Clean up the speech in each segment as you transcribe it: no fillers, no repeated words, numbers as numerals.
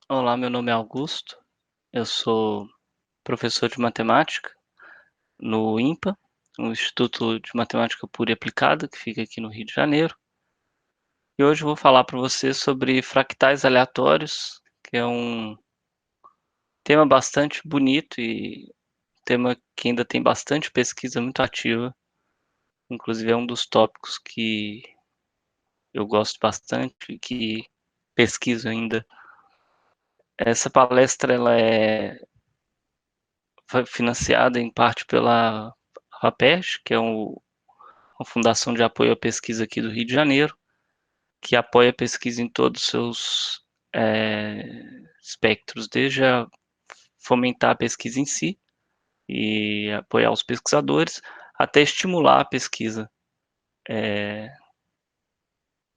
Olá, meu nome é Augusto, eu sou professor de matemática no IMPA, no Instituto de Matemática Pura e Aplicada, que fica aqui no Rio de Janeiro. E hoje eu vou falar para você sobre fractais aleatórios, que é um tema bastante bonito e tema que ainda tem bastante pesquisa muito ativa. Inclusive é um dos tópicos que eu gosto bastante e que pesquiso ainda. Essa palestra foi financiada em parte pela FAPESP, que é uma fundação de apoio à pesquisa aqui do Rio de Janeiro, que apoia a pesquisa em todos os seus é, espectros, desde fomentar a pesquisa em si e apoiar os pesquisadores, até estimular a pesquisa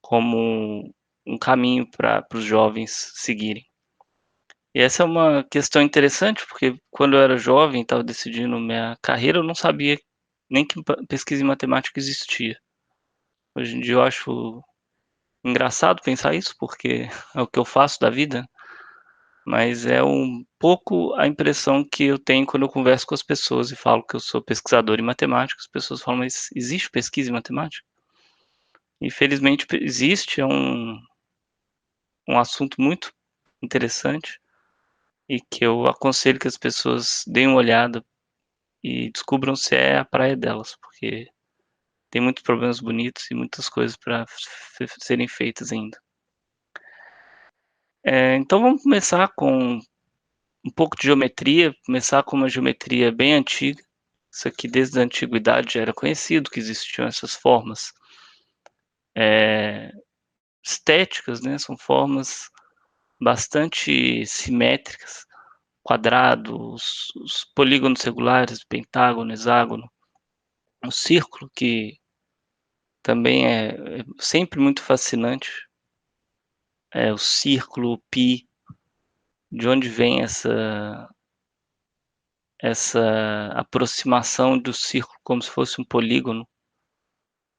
como um caminho para os jovens seguirem. E essa é uma questão interessante, porque quando eu era jovem, estava decidindo minha carreira, eu não sabia nem que pesquisa em matemática existia. Hoje em dia eu acho engraçado pensar isso, porque é o que eu faço da vida, mas é um pouco a impressão que eu tenho quando eu converso com as pessoas e falo que eu sou pesquisador em matemática. As pessoas falam, mas existe pesquisa em matemática? Infelizmente existe, é um assunto muito interessante e que eu aconselho que as pessoas deem uma olhada e descubram se é a praia delas, porque tem muitos problemas bonitos e muitas coisas para serem feitas ainda. Então vamos começar com um pouco de geometria, começar com uma geometria bem antiga. Isso aqui desde a antiguidade já era conhecido que existiam essas formas estéticas, né? São formas bastante simétricas, quadrados, os polígonos regulares, pentágono, hexágono, um círculo que também é sempre muito fascinante, é o círculo, o pi, de onde vem essa aproximação do círculo como se fosse um polígono.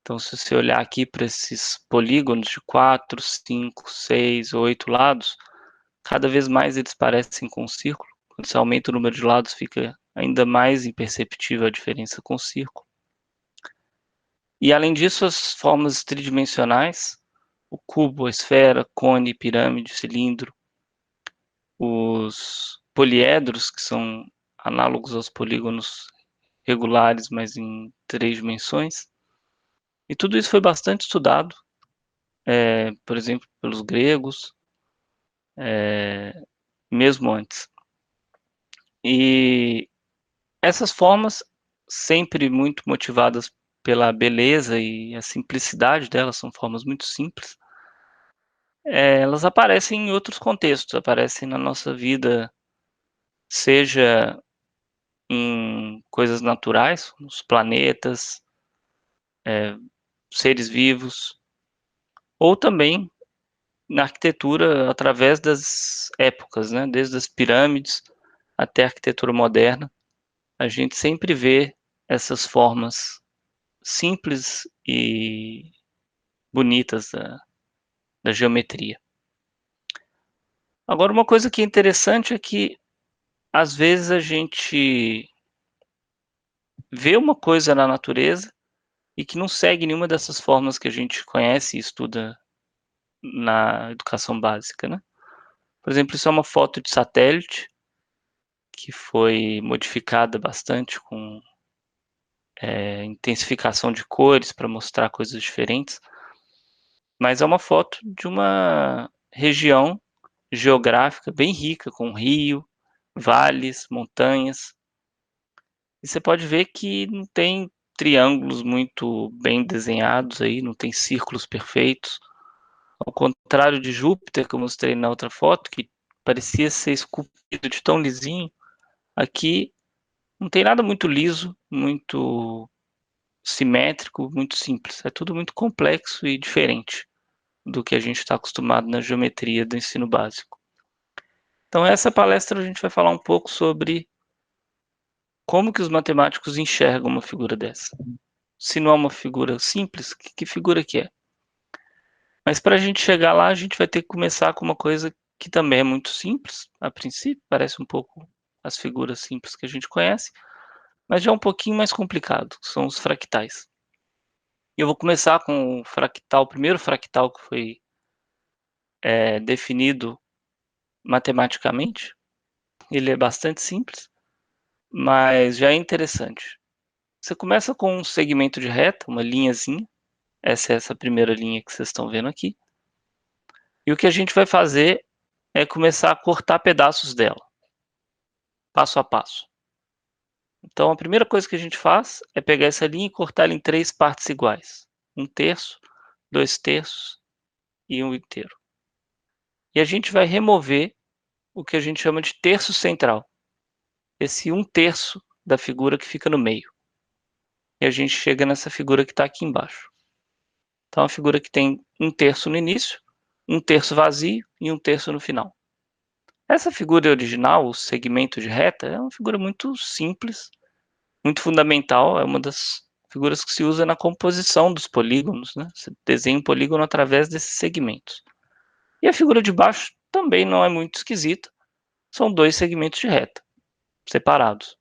Então, se você olhar aqui para esses polígonos de 4, 5, 6, 8 lados, cada vez mais eles parecem com um círculo. Quando você aumenta o número de lados, fica ainda mais imperceptível a diferença com o círculo. E, além disso, as formas tridimensionais, o cubo, a esfera, cone, pirâmide, cilindro, os poliedros, que são análogos aos polígonos regulares, mas em 3 dimensões. E tudo isso foi bastante estudado, por exemplo, pelos gregos, mesmo antes. E essas formas, sempre muito motivadas pela beleza e a simplicidade delas, são formas muito simples, elas aparecem em outros contextos, aparecem na nossa vida, seja em coisas naturais, nos planetas, seres vivos, ou também na arquitetura através das épocas, né? Desde as pirâmides até a arquitetura moderna, a gente sempre vê essas formas simples e bonitas da geometria. Agora, uma coisa que é interessante é que às vezes a gente vê uma coisa na natureza e que não segue nenhuma dessas formas que a gente conhece e estuda na educação básica, né? Por exemplo, isso é uma foto de satélite que foi modificada bastante com intensificação de cores para mostrar coisas diferentes, mas é uma foto de uma região geográfica bem rica, com rio, vales, montanhas. E você pode ver que não tem triângulos muito bem desenhados aí, não tem círculos perfeitos. Ao contrário de Júpiter, que eu mostrei na outra foto, que parecia ser esculpido de tão lisinho, aqui não tem nada muito liso, muito simétrico, muito simples. É tudo muito complexo e diferente do que a gente está acostumado na geometria do ensino básico. Então, essa palestra a gente vai falar um pouco sobre como que os matemáticos enxergam uma figura dessa. Se não é uma figura simples, que figura que é? Mas para a gente chegar lá, a gente vai ter que começar com uma coisa que também é muito simples, a princípio, parece um pouco as figuras simples que a gente conhece, mas já é um pouquinho mais complicado, que são os fractais. E eu vou começar com o primeiro fractal que foi definido matematicamente. Ele é bastante simples, mas já é interessante. Você começa com um segmento de reta, uma linhazinha. Essa é essa primeira linha que vocês estão vendo aqui. E o que a gente vai fazer é começar a cortar pedaços dela, passo a passo. Então, a primeira coisa que a gente faz é pegar essa linha e cortar ela em 3 partes iguais. 1/3, 2/3 e 1 inteiro. E a gente vai remover o que a gente chama de terço central. Esse 1/3 da figura que fica no meio. E a gente chega nessa figura que está aqui embaixo. Então, é uma figura que tem 1/3 no início, 1/3 vazio e 1/3 no final. Essa figura original, o segmento de reta, é uma figura muito simples, muito fundamental, é uma das figuras que se usa na composição dos polígonos, né? Você desenha um polígono através desses segmentos. E a figura de baixo também não é muito esquisita, são 2 segmentos de reta, separados.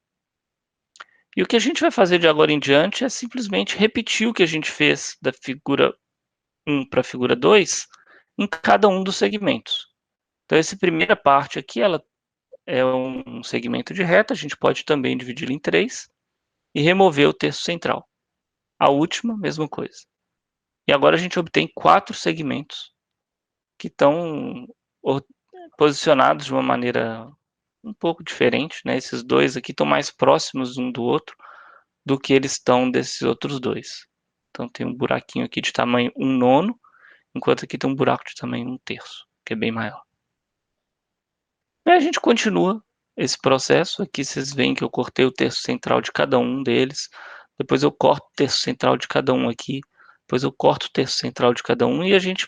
E o que a gente vai fazer de agora em diante é simplesmente repetir o que a gente fez da figura 1 para a figura 2 em cada um dos segmentos. Então, essa primeira parte aqui, ela é um segmento de reta, a gente pode também dividi-lo em 3 e remover o terço central. A última, mesma coisa. E agora a gente obtém 4 segmentos que estão posicionados de uma maneira um pouco diferente, né? Esses dois aqui estão mais próximos um do outro do que eles estão desses outros dois. Então tem um buraquinho aqui de tamanho 1/9, enquanto aqui tem um buraco de tamanho 1/3, que é bem maior. E a gente continua esse processo. Aqui vocês veem que eu cortei o terço central de cada um deles, depois eu corto o terço central de cada um aqui, depois eu corto o terço central de cada um e a gente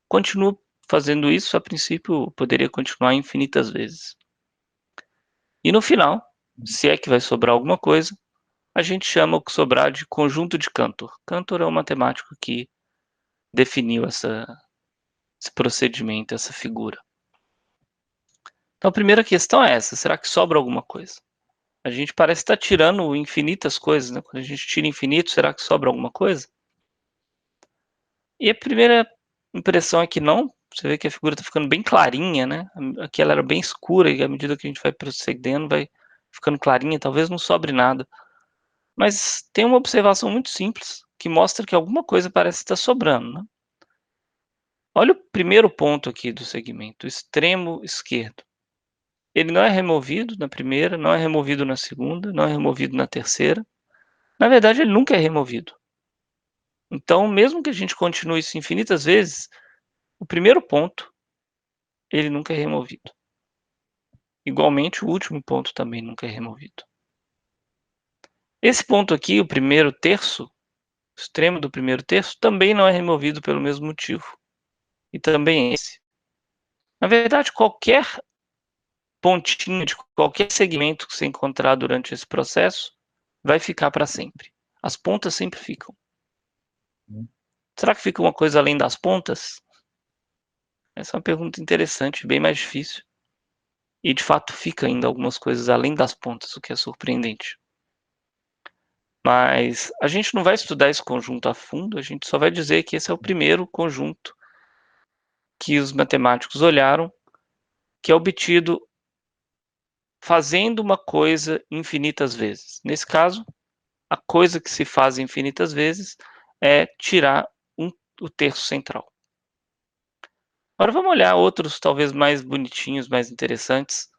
continua fazendo isso. A princípio poderia continuar infinitas vezes. E no final, se é que vai sobrar alguma coisa, a gente chama o que sobrar de conjunto de Cantor. Cantor é o matemático que definiu esse procedimento, essa figura. Então a primeira questão é essa: será que sobra alguma coisa? A gente parece estar tirando infinitas coisas, né? Quando a gente tira infinito, será que sobra alguma coisa? E a primeira impressão é que não. Você vê que a figura está ficando bem clarinha, né? Aqui ela era bem escura e à medida que a gente vai procedendo, vai ficando clarinha. Talvez não sobre nada. Mas tem uma observação muito simples que mostra que alguma coisa parece estar sobrando, né? Olha o primeiro ponto aqui do segmento, o extremo esquerdo. Ele não é removido na primeira, não é removido na segunda, não é removido na terceira. Na verdade, ele nunca é removido. Então, mesmo que a gente continue isso infinitas vezes, o primeiro ponto, ele nunca é removido. Igualmente, o último ponto também nunca é removido. Esse ponto aqui, o primeiro terço, o extremo do primeiro terço, também não é removido pelo mesmo motivo. E também esse. Na verdade, qualquer pontinho de qualquer segmento que você encontrar durante esse processo vai ficar para sempre. As pontas sempre ficam. Será que fica uma coisa além das pontas? Essa é uma pergunta interessante, bem mais difícil. E de fato fica ainda algumas coisas além das pontas, o que é surpreendente. Mas a gente não vai estudar esse conjunto a fundo, a gente só vai dizer que esse é o primeiro conjunto que os matemáticos olharam, que é obtido fazendo uma coisa infinitas vezes. Nesse caso, a coisa que se faz infinitas vezes é tirar o terço central. Agora vamos olhar outros talvez mais bonitinhos, mais interessantes,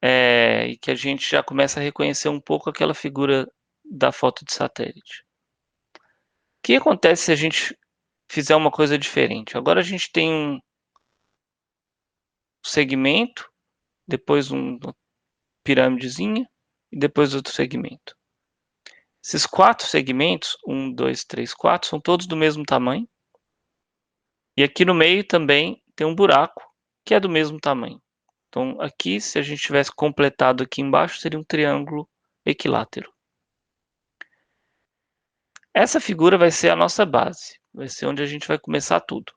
e que a gente já começa a reconhecer um pouco aquela figura da foto de satélite. O que acontece se a gente fizer uma coisa diferente? Agora a gente tem um segmento, depois uma pirâmidezinha e depois outro segmento. Esses 4 segmentos, 1, 2, 3, 4, são todos do mesmo tamanho. E aqui no meio também tem um buraco que é do mesmo tamanho. Então aqui, se a gente tivesse completado aqui embaixo, seria um triângulo equilátero. Essa figura vai ser a nossa base, vai ser onde a gente vai começar tudo.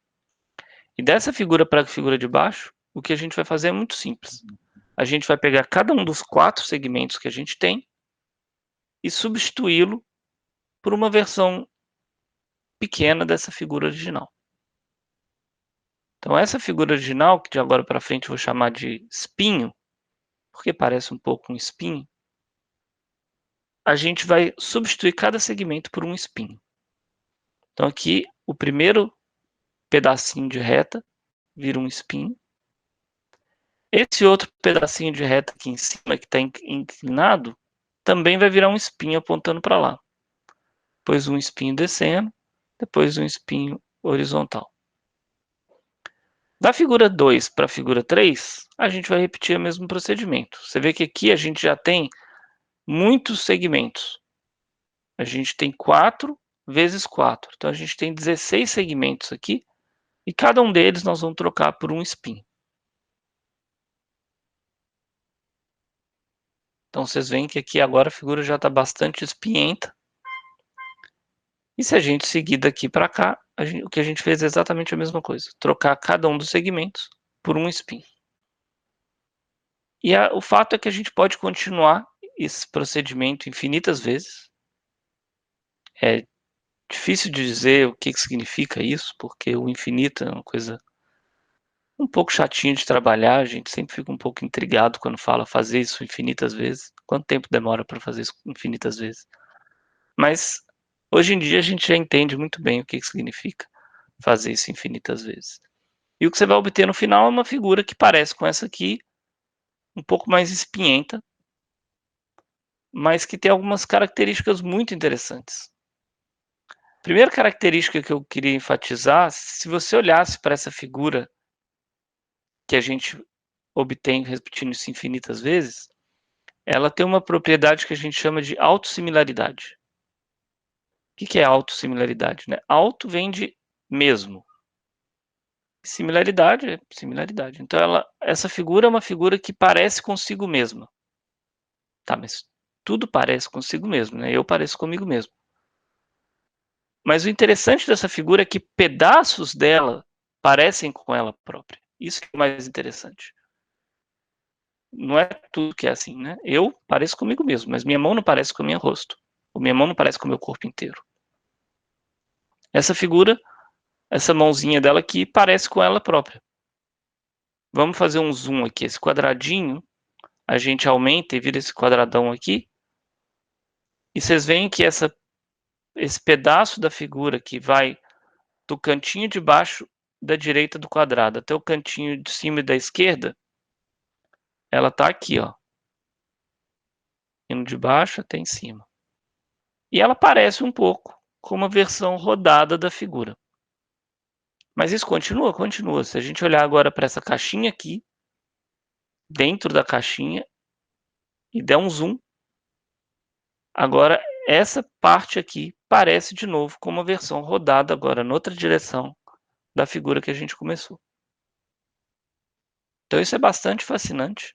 E dessa figura para a figura de baixo, o que a gente vai fazer é muito simples. A gente vai pegar cada um dos 4 segmentos que a gente tem e substituí-lo por uma versão pequena dessa figura original. Então essa figura original, que de agora para frente eu vou chamar de espinho, porque parece um pouco um espinho, a gente vai substituir cada segmento por um espinho. Então aqui o primeiro pedacinho de reta vira um espinho. Esse outro pedacinho de reta aqui em cima, que está inclinado, também vai virar um espinho apontando para lá. Depois um espinho descendo, depois um espinho horizontal. Da figura 2 para a figura 3, a gente vai repetir o mesmo procedimento. Você vê que aqui a gente já tem muitos segmentos. A gente tem 4 vezes 4. Então a gente tem 16 segmentos aqui, e cada um deles nós vamos trocar por um espinho. Então vocês veem que aqui agora a figura já está bastante espinhenta. E se a gente seguir daqui para cá, o que a gente fez é exatamente a mesma coisa. Trocar cada um dos segmentos por um espinho. E o fato é que a gente pode continuar esse procedimento infinitas vezes. É difícil de dizer o que significa isso, porque o infinito é uma coisa um pouco chatinha de trabalhar. A gente sempre fica um pouco intrigado quando fala fazer isso infinitas vezes. Quanto tempo demora para fazer isso infinitas vezes? Mas hoje em dia a gente já entende muito bem o que significa fazer isso infinitas vezes. E o que você vai obter no final é uma figura que parece com essa aqui, um pouco mais espinhenta, mas que tem algumas características muito interessantes. A primeira característica que eu queria enfatizar, se você olhasse para essa figura que a gente obtém repetindo isso infinitas vezes, ela tem uma propriedade que a gente chama de autossimilaridade. O que é autossimilaridade, né? Auto vem de mesmo. Similaridade é similaridade. Então essa figura é uma figura que parece consigo mesma. Tá, mas tudo parece consigo mesmo, né? Eu pareço comigo mesmo. Mas o interessante dessa figura é que pedaços dela parecem com ela própria. Isso que é o mais interessante. Não é tudo que é assim, né? Eu pareço comigo mesmo, mas minha mão não parece com o meu rosto. Ou minha mão não parece com o meu corpo inteiro. Essa figura, essa mãozinha dela aqui parece com ela própria. Vamos fazer um zoom aqui. Esse quadradinho, a gente aumenta e vira esse quadradão aqui. E vocês veem que esse pedaço da figura que vai do cantinho de baixo da direita do quadrado até o cantinho de cima e da esquerda, ela está aqui, ó, indo de baixo até em cima. E ela parece um pouco com uma versão rodada da figura. Mas isso continua? Continua. Se a gente olhar agora para essa caixinha aqui, dentro da caixinha, e der um zoom, agora essa parte aqui parece de novo com uma versão rodada agora noutra direção da figura que a gente começou. Então isso é bastante fascinante.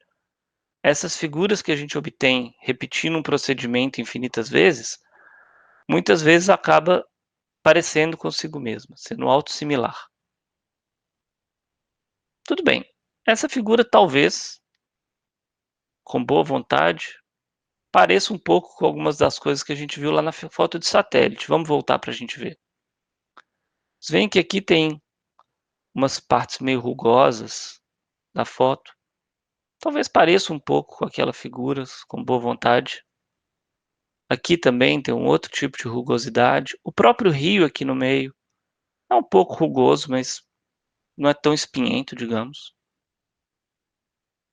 Essas figuras que a gente obtém repetindo um procedimento infinitas vezes, muitas vezes acaba parecendo consigo mesma, sendo autossimilar. Tudo bem, essa figura talvez, com boa vontade, pareça um pouco com algumas das coisas que a gente viu lá na foto de satélite. Vamos voltar para a gente ver. Vocês veem que aqui tem umas partes meio rugosas da foto. Talvez pareça um pouco com aquela figura, com boa vontade. Aqui também tem um outro tipo de rugosidade. O próprio rio aqui no meio é um pouco rugoso, mas não é tão espinhento, digamos.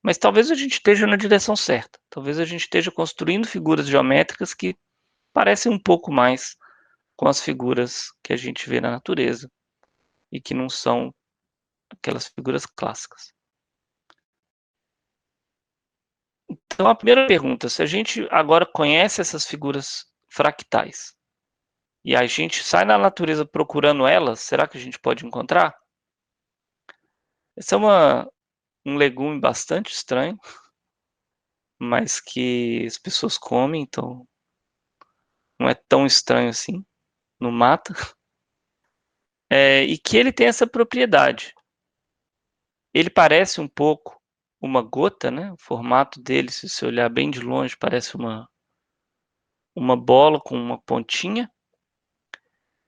Mas talvez a gente esteja na direção certa. Talvez a gente esteja construindo figuras geométricas que parecem um pouco mais com as figuras que a gente vê na natureza e que não são aquelas figuras clássicas. Então a primeira pergunta, se a gente agora conhece essas figuras fractais e a gente sai na natureza procurando elas, será que a gente pode encontrar? Esse é um legume bastante estranho, mas que as pessoas comem, então não é tão estranho assim, não mata. E que ele tem essa propriedade. Ele parece um pouco uma gota, né, o formato dele, se você olhar bem de longe, parece uma bola com uma pontinha.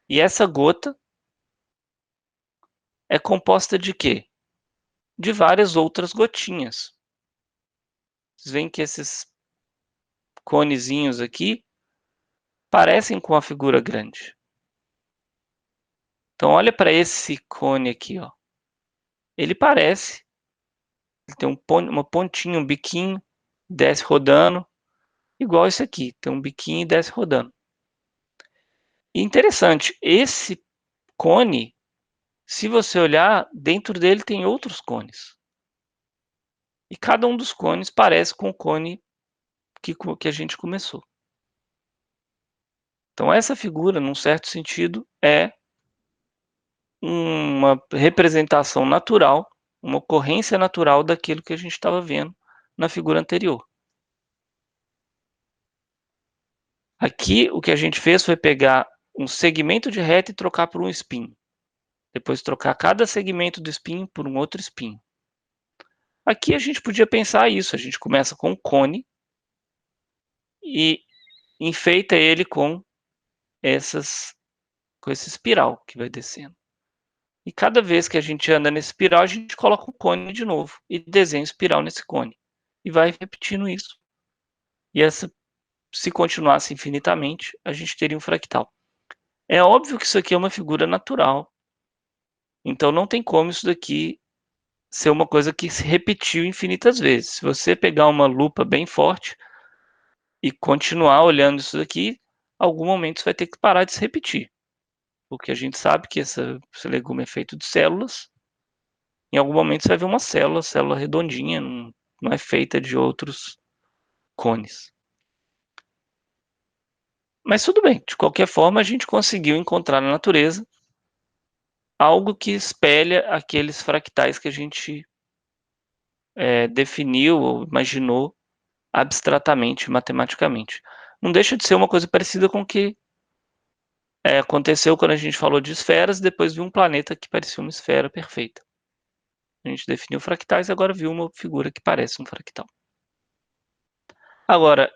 E essa gota é composta de quê? De várias outras gotinhas. Vocês veem que esses conezinhos aqui parecem com a figura grande. Então olha para esse cone aqui, ó. Ele tem uma pontinha, um biquinho, desce rodando, igual esse aqui, tem um biquinho e desce rodando. E interessante, esse cone, se você olhar, dentro dele tem outros cones. E cada um dos cones parece com o cone que a gente começou. Então essa figura, num certo sentido, é uma representação natural, uma ocorrência natural daquilo que a gente estava vendo na figura anterior. Aqui o que a gente fez foi pegar um segmento de reta e trocar por um espinho. Depois trocar cada segmento do espinho por um outro espinho. Aqui a gente podia pensar isso, a gente começa com um cone e enfeita ele com essa espiral que vai descendo. E cada vez que a gente anda nesse espiral, a gente coloca um cone de novo e desenha espiral nesse cone. E vai repetindo isso. E se continuasse infinitamente, a gente teria um fractal. É óbvio que isso aqui é uma figura natural. Então não tem como isso daqui ser uma coisa que se repetiu infinitas vezes. Se você pegar uma lupa bem forte e continuar olhando isso daqui, algum momento você vai ter que parar de se repetir. Porque a gente sabe que esse legume é feito de células. Em algum momento você vai ver uma célula redondinha, não é feita de outros cones. Mas tudo bem, de qualquer forma a gente conseguiu encontrar na natureza algo que espelha aqueles fractais que a gente definiu ou imaginou abstratamente, matematicamente. Não deixa de ser uma coisa parecida com o que aconteceu quando a gente falou de esferas e depois viu um planeta que parecia uma esfera perfeita. A gente definiu fractais e agora viu uma figura que parece um fractal. Agora,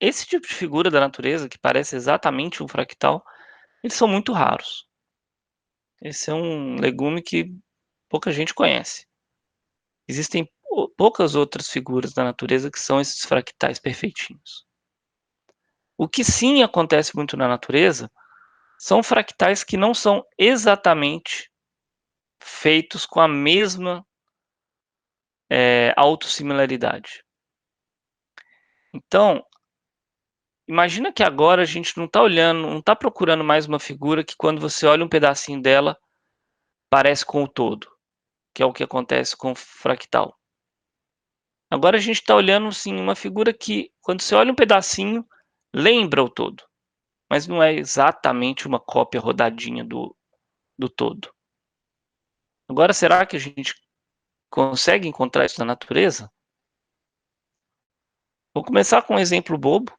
esse tipo de figura da natureza, que parece exatamente um fractal, eles são muito raros. Esse é um legume que pouca gente conhece. Existem poucas outras figuras da natureza que são esses fractais perfeitinhos. O que sim acontece muito na natureza são fractais que não são exatamente feitos com a mesma autossimilaridade. Então, imagina que agora a gente não está olhando, não está procurando mais uma figura que quando você olha um pedacinho dela, parece com o todo, que é o que acontece com o fractal. Agora a gente está olhando sim uma figura que, quando você olha um pedacinho, lembra o todo, mas não é exatamente uma cópia rodadinha do todo. Agora, será que a gente consegue encontrar isso na natureza? Vou começar com um exemplo bobo,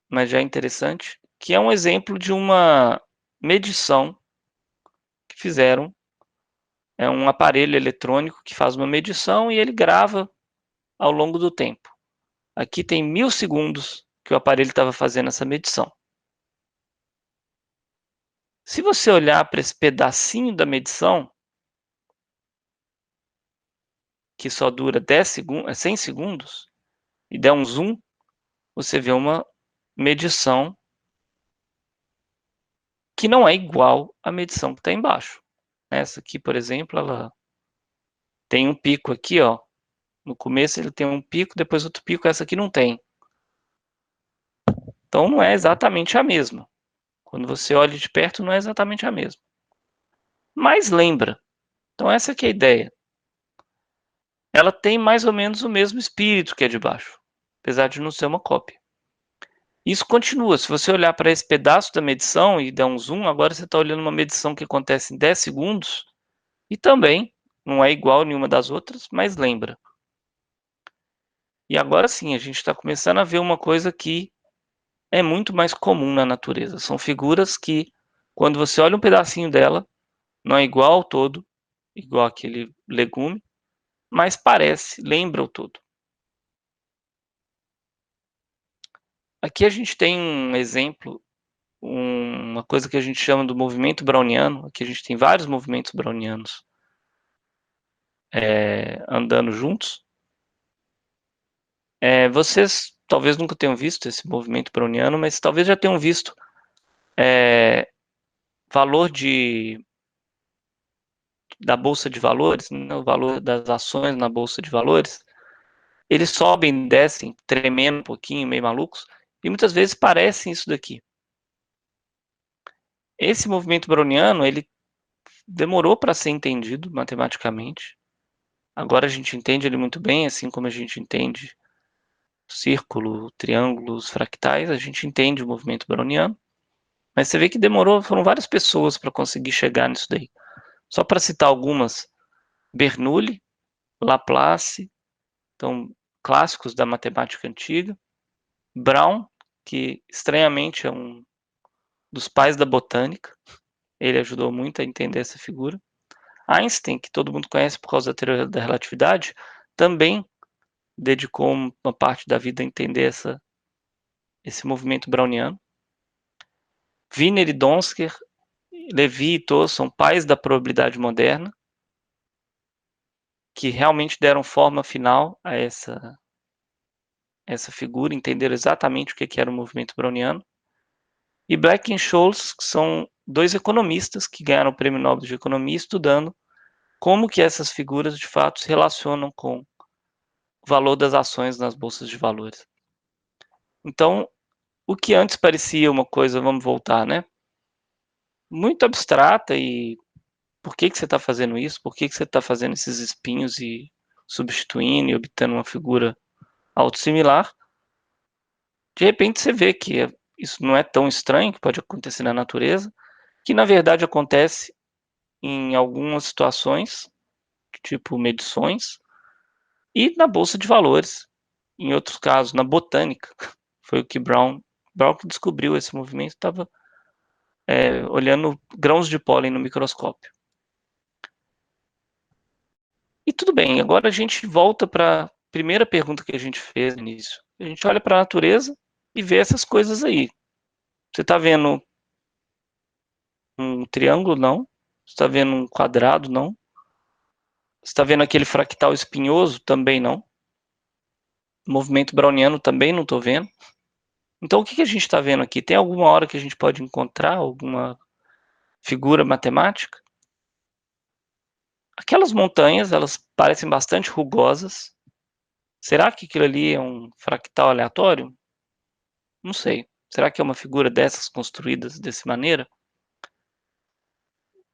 mas já é interessante, que é um exemplo de uma medição que fizeram. É um aparelho eletrônico que faz uma medição e ele grava ao longo do tempo. Aqui tem 1000 segundos que o aparelho estava fazendo essa medição. Se você olhar para esse pedacinho da medição, que só dura 100 segundos, e der um zoom, você vê uma medição que não é igual à medição que está embaixo. Essa aqui, por exemplo, ela tem um pico aqui, ó. No começo ele tem um pico, depois outro pico, essa aqui não tem. Então não é exatamente a mesma. Quando você olha de perto, não é exatamente a mesma. Mas lembra. Então essa aqui é a ideia. Ela tem mais ou menos o mesmo espírito que a de baixo, apesar de não ser uma cópia. Isso continua. Se você olhar para esse pedaço da medição e der um zoom, agora você está olhando uma medição que acontece em 10 segundos e também não é igual a nenhuma das outras, mas lembra. E agora sim, a gente está começando a ver uma coisa que é muito mais comum na natureza. São figuras que, quando você olha um pedacinho dela, não é igual ao todo, igual aquele legume, mas lembra o todo. Aqui a gente tem um exemplo, uma coisa que a gente chama do movimento browniano. Aqui a gente tem vários movimentos brownianos andando juntos. Vocês talvez nunca tenham visto esse movimento browniano, mas talvez já tenham visto valor da bolsa de valores, né, o valor das ações na bolsa de valores. Eles sobem, descem, tremendo um pouquinho, meio malucos, e muitas vezes parecem isso daqui. Esse movimento browniano, ele demorou para ser entendido matematicamente. Agora a gente entende ele muito bem, assim como a gente entende círculo, triângulos, fractais, a gente entende o movimento browniano. Mas você vê que demorou, foram várias pessoas para conseguir chegar nisso daí. Só para citar algumas, Bernoulli, Laplace, então clássicos da matemática antiga, Brown, que estranhamente é um dos pais da botânica, ele ajudou muito a entender essa figura. Einstein, que todo mundo conhece por causa da teoria da relatividade, também dedicou uma parte da vida a entender esse movimento browniano. Wiener e Donsker, Levi e Thor são pais da probabilidade moderna, que realmente deram forma final a essa figura, entenderam exatamente o que era o movimento browniano. E Black e Scholes, que são dois economistas que ganharam o Prêmio Nobel de Economia estudando como que essas figuras de fato se relacionam com o valor das ações nas bolsas de valores. Então, o que antes parecia uma coisa, vamos voltar, né? Muito abstrata e por que você está fazendo isso? Por que você está fazendo esses espinhos e substituindo e obtendo uma figura autossimilar? De repente você vê que isso não é tão estranho, que pode acontecer na natureza, que na verdade acontece em algumas situações, tipo medições, e na bolsa de valores, em outros casos, na botânica. Foi o que Brown que descobriu esse movimento, estava olhando grãos de pólen no microscópio. E tudo bem, agora a gente volta para a primeira pergunta que a gente fez no início. A gente olha para a natureza e vê essas coisas aí. Você está vendo um triângulo? Não. Você está vendo um quadrado? Não. Você está vendo aquele fractal espinhoso? Também não. Movimento browniano? Também não estou vendo. Então, o que a gente está vendo aqui? Tem alguma hora que a gente pode encontrar alguma figura matemática? Aquelas montanhas, elas parecem bastante rugosas. Será que aquilo ali é um fractal aleatório? Não sei. Será que é uma figura dessas construídas dessa maneira?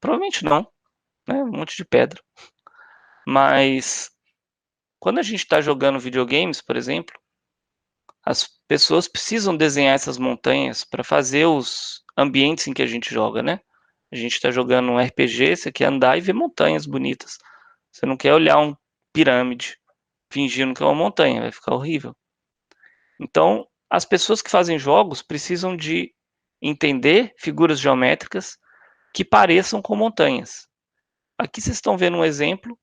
Provavelmente não, né? Um monte de pedra. Mas quando a gente está jogando videogames, por exemplo, as pessoas precisam desenhar essas montanhas para fazer os ambientes em que a gente joga, né? A gente está jogando um RPG, você quer andar e ver montanhas bonitas. Você não quer olhar uma pirâmide fingindo que é uma montanha, vai ficar horrível. Então, as pessoas que fazem jogos precisam de entender figuras geométricas que pareçam com montanhas. Aqui vocês estão vendo um exemplo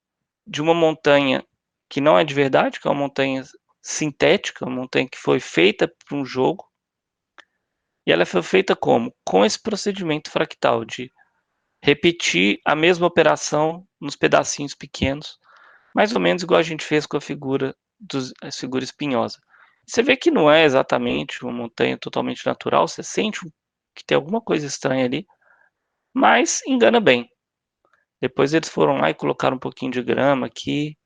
de uma montanha que não é de verdade, que é uma montanha sintética, uma montanha que foi feita para um jogo. E ela foi feita como? Com esse procedimento fractal de repetir a mesma operação nos pedacinhos pequenos, mais ou menos igual a gente fez com a figura espinhosa. Você vê que não é exatamente uma montanha totalmente natural, você sente que tem alguma coisa estranha ali, mas engana bem. Depois eles foram lá e colocaram um pouquinho de grama aqui,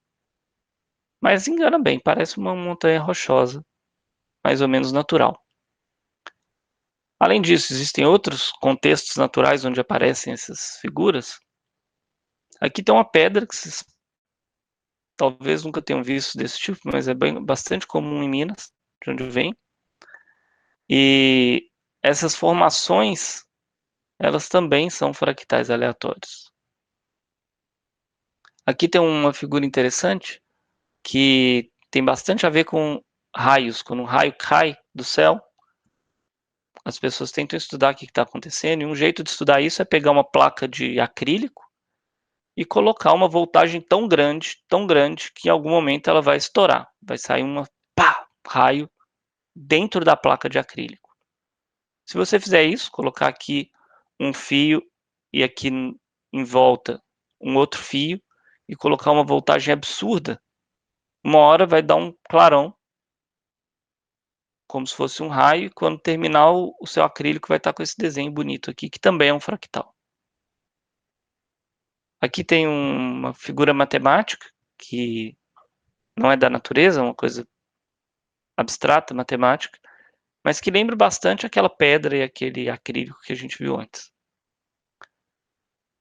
mas engana bem, parece uma montanha rochosa, mais ou menos natural. Além disso, existem outros contextos naturais onde aparecem essas figuras. Aqui tem uma pedra que vocês talvez nunca tenham visto desse tipo, mas é bastante comum em Minas, de onde vem. E essas formações, elas também são fractais aleatórios. Aqui tem uma figura interessante que tem bastante a ver com raios. Quando um raio cai do céu, as pessoas tentam estudar o que está acontecendo, e um jeito de estudar isso é pegar uma placa de acrílico e colocar uma voltagem tão grande, que em algum momento ela vai estourar. Vai sair uma pá, raio dentro da placa de acrílico. Se você fizer isso, colocar aqui um fio e aqui em volta um outro fio e colocar uma voltagem absurda, uma hora vai dar um clarão, como se fosse um raio, e quando terminar o seu acrílico vai estar com esse desenho bonito aqui, que também é um fractal. Aqui tem uma figura matemática, que não é da natureza, é uma coisa abstrata, matemática, mas que lembra bastante aquela pedra e aquele acrílico que a gente viu antes.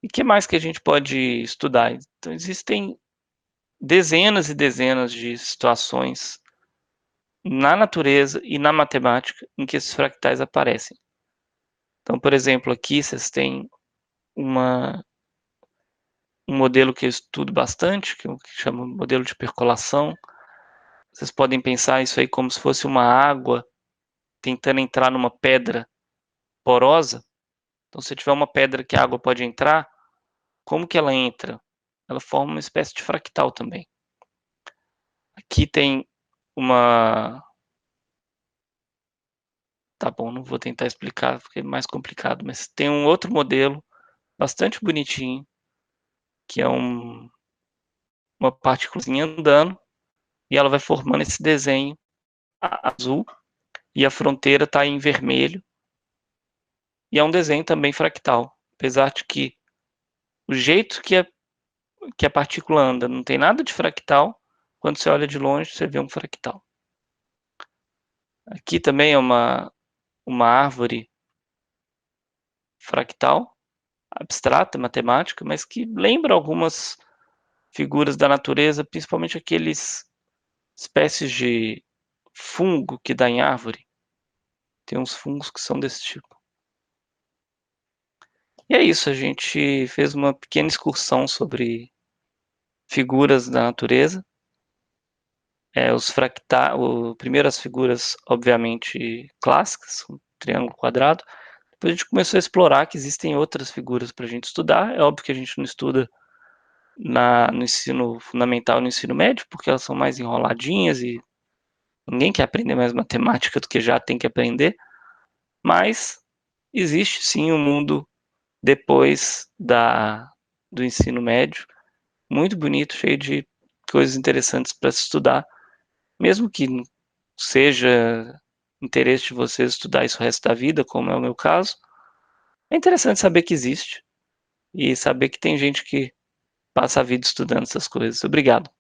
E o que mais que a gente pode estudar? Então, existem dezenas e dezenas de situações na natureza e na matemática em que esses fractais aparecem. Então, por exemplo, aqui vocês têm um modelo que eu estudo bastante, que chama modelo de percolação. Vocês podem pensar isso aí como se fosse uma água tentando entrar numa pedra porosa. Então, se tiver uma pedra que a água pode entrar, como que ela entra? Ela forma uma espécie de fractal também. Aqui tem uma... Tá bom, não vou tentar explicar porque é mais complicado, mas tem um outro modelo bastante bonitinho, que é uma partículazinha andando, e ela vai formando esse desenho azul, e a fronteira está em vermelho, e é um desenho também fractal, apesar de que o jeito que a partícula anda não tem nada de fractal, quando você olha de longe você vê um fractal. Aqui também é uma árvore fractal, abstrata, matemática, mas que lembra algumas figuras da natureza, principalmente aqueles espécies de fungo que dá em árvore. Tem uns fungos que são desse tipo. E é isso, a gente fez uma pequena excursão sobre figuras da natureza. Os fractais, primeiro as figuras, obviamente, clássicas, um triângulo quadrado. Depois a gente começou a explorar que existem outras figuras para a gente estudar. É óbvio que a gente não estuda no ensino fundamental e no ensino médio, porque elas são mais enroladinhas e ninguém quer aprender mais matemática do que já tem que aprender. Mas existe sim um mundo depois do ensino médio, muito bonito, cheio de coisas interessantes para se estudar, mesmo que não seja interesse de vocês estudar isso o resto da vida, como é o meu caso. É interessante saber que existe e saber que tem gente que passa a vida estudando essas coisas. Obrigado.